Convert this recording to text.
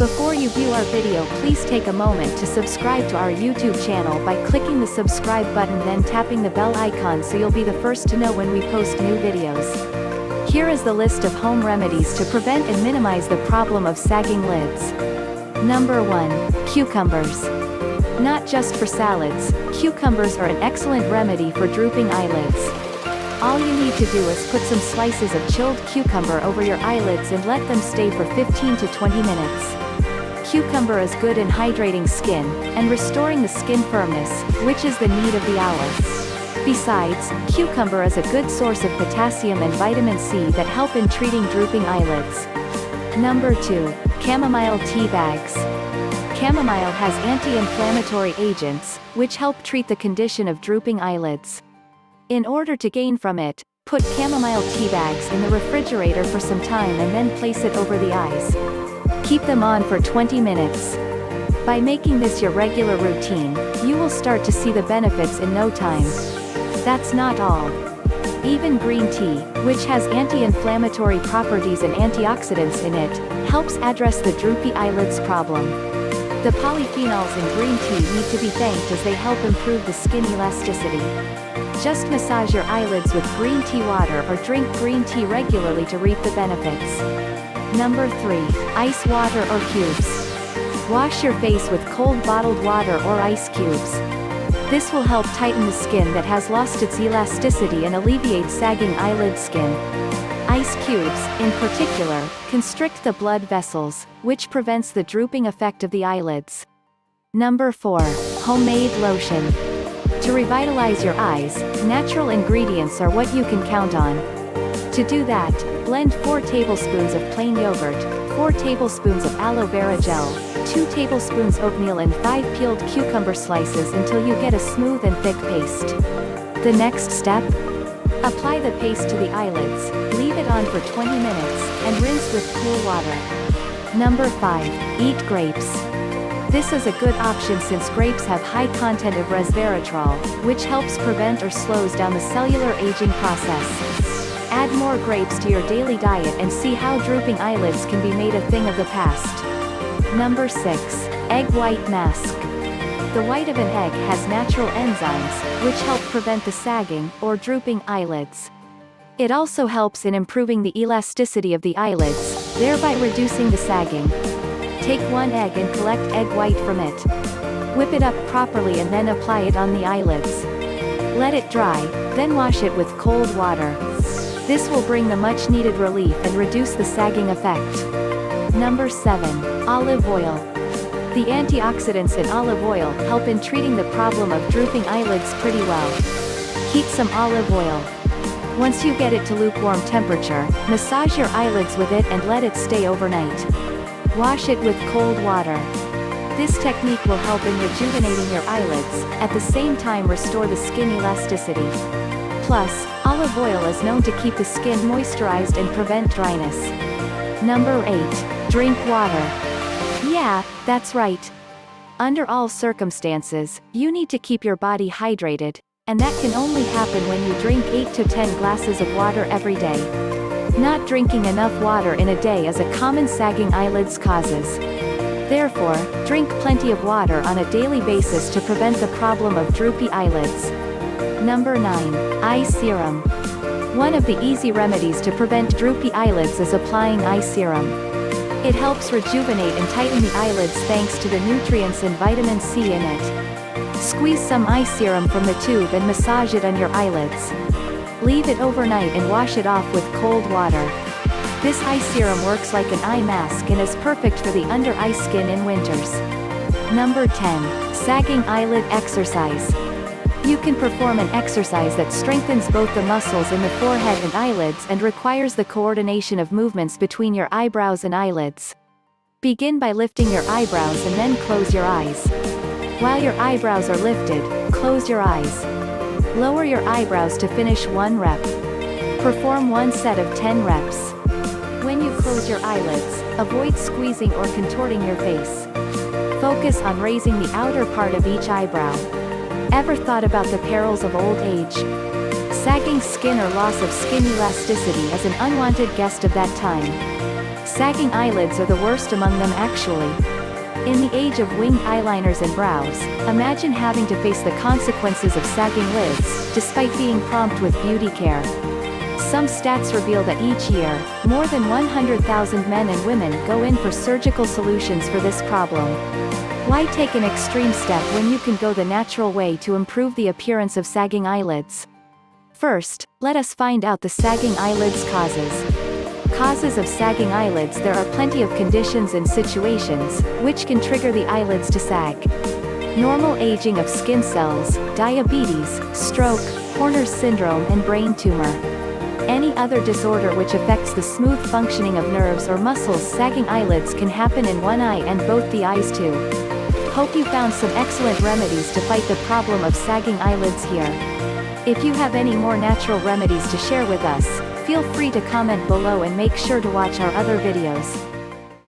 Before you view our video, please take a moment to subscribe to our YouTube channel by clicking the subscribe button, then tapping the bell icon so you'll be the first to know when we post new videos. Here is the list of home remedies to prevent and minimize the problem of sagging lids. Number 1. Cucumbers. Not just for salads, cucumbers are an excellent remedy for drooping eyelids. All you need to do is put some slices of chilled cucumber over your eyelids and let them stay for 15 to 20 minutes. Cucumber is good in hydrating skin, and restoring the skin firmness, which is the need of the hour. Besides, cucumber is a good source of potassium and vitamin C that help in treating drooping eyelids. Number 2. Chamomile Tea Bags. Chamomile has anti-inflammatory agents, which help treat the condition of drooping eyelids. In order to gain from it, put chamomile tea bags in the refrigerator for some time and then place it over the eyes. Keep them on for 20 minutes. By making this your regular routine, you will start to see the benefits in no time. That's not all. Even green tea, which has anti-inflammatory properties and antioxidants in it, helps address the droopy eyelids problem. The polyphenols in green tea need to be thanked as they help improve the skin elasticity. Just massage your eyelids with green tea water or drink green tea regularly to reap the benefits. Number 3. Ice water or cubes. Wash your face with cold bottled water or ice cubes. This will help tighten the skin that has lost its elasticity and alleviate sagging eyelid skin. Ice cubes, in particular, constrict the blood vessels, which prevents the drooping effect of the eyelids. Number 4. Homemade lotion. To revitalize your eyes, natural ingredients are what you can count on. To do that, blend 4 tablespoons of plain yogurt, 4 tablespoons of aloe vera gel, 2 tablespoons oatmeal and 5 peeled cucumber slices until you get a smooth and thick paste. The next step? Apply the paste to the eyelids, leave it on for 20 minutes, and rinse with cool water. Number 5. Eat grapes. This is a good option since grapes have high content of resveratrol, which helps prevent or slows down the cellular aging process. Add more grapes to your daily diet and see how drooping eyelids can be made a thing of the past. Number 6. Egg white mask. The white of an egg has natural enzymes, which help prevent the sagging, or drooping, eyelids. It also helps in improving the elasticity of the eyelids, thereby reducing the sagging. Take 1 egg and collect egg white from it. Whip it up properly and then apply it on the eyelids. Let it dry, then wash it with cold water. This will bring the much-needed relief and reduce the sagging effect. Number 7. Olive oil. The antioxidants in olive oil help in treating the problem of drooping eyelids pretty well. Heat some olive oil. Once you get it to lukewarm temperature, massage your eyelids with it and let it stay overnight. Wash it with cold water. This technique will help in rejuvenating your eyelids, at the same time restore the skin elasticity. Plus, olive oil is known to keep the skin moisturized and prevent dryness. Number 8. Drink water. Yeah, that's right. Under all circumstances, you need to keep your body hydrated, and that can only happen when you drink 8 to 10 glasses of water every day. Not drinking enough water in a day is a common sagging eyelids causes. Therefore, drink plenty of water on a daily basis to prevent the problem of droopy eyelids. Number 9. Eye serum. One of the easy remedies to prevent droopy eyelids is applying eye serum. It helps rejuvenate and tighten the eyelids thanks to the nutrients and vitamin C in it. Squeeze some eye serum from the tube and massage it on your eyelids. Leave it overnight and wash it off with cold water. This eye serum works like an eye mask and is perfect for the under-eye skin in winters. Number 10. Sagging eyelid exercise. You can perform an exercise that strengthens both the muscles in the forehead and eyelids and requires the coordination of movements between your eyebrows and eyelids. Begin by lifting your eyebrows and then close your eyes. While your eyebrows are lifted, close your eyes. Lower your eyebrows to finish 1 rep. Perform 1 set of 10 reps. When you close your eyelids, avoid squeezing or contorting your face. Focus on raising the outer part of each eyebrow. Ever thought about the perils of old age? Sagging skin or loss of skin elasticity is an unwanted guest of that time. Sagging eyelids are the worst among them actually. In the age of winged eyeliners and brows, imagine having to face the consequences of sagging lids, despite being prompt with beauty care. Some stats reveal that each year, more than 100,000 men and women go in for surgical solutions for this problem. Why take an extreme step when you can go the natural way to improve the appearance of sagging eyelids? First, let us find out the sagging eyelids causes. Causes of sagging eyelids. There are plenty of conditions and situations, which can trigger the eyelids to sag. Normal aging of skin cells, diabetes, stroke, Horner's syndrome and brain tumor. Any other disorder which affects the smooth functioning of nerves or muscles. Sagging eyelids can happen in one eye and both the eyes too. Hope you found some excellent remedies to fight the problem of sagging eyelids here. If you have any more natural remedies to share with us, feel free to comment below and make sure to watch our other videos.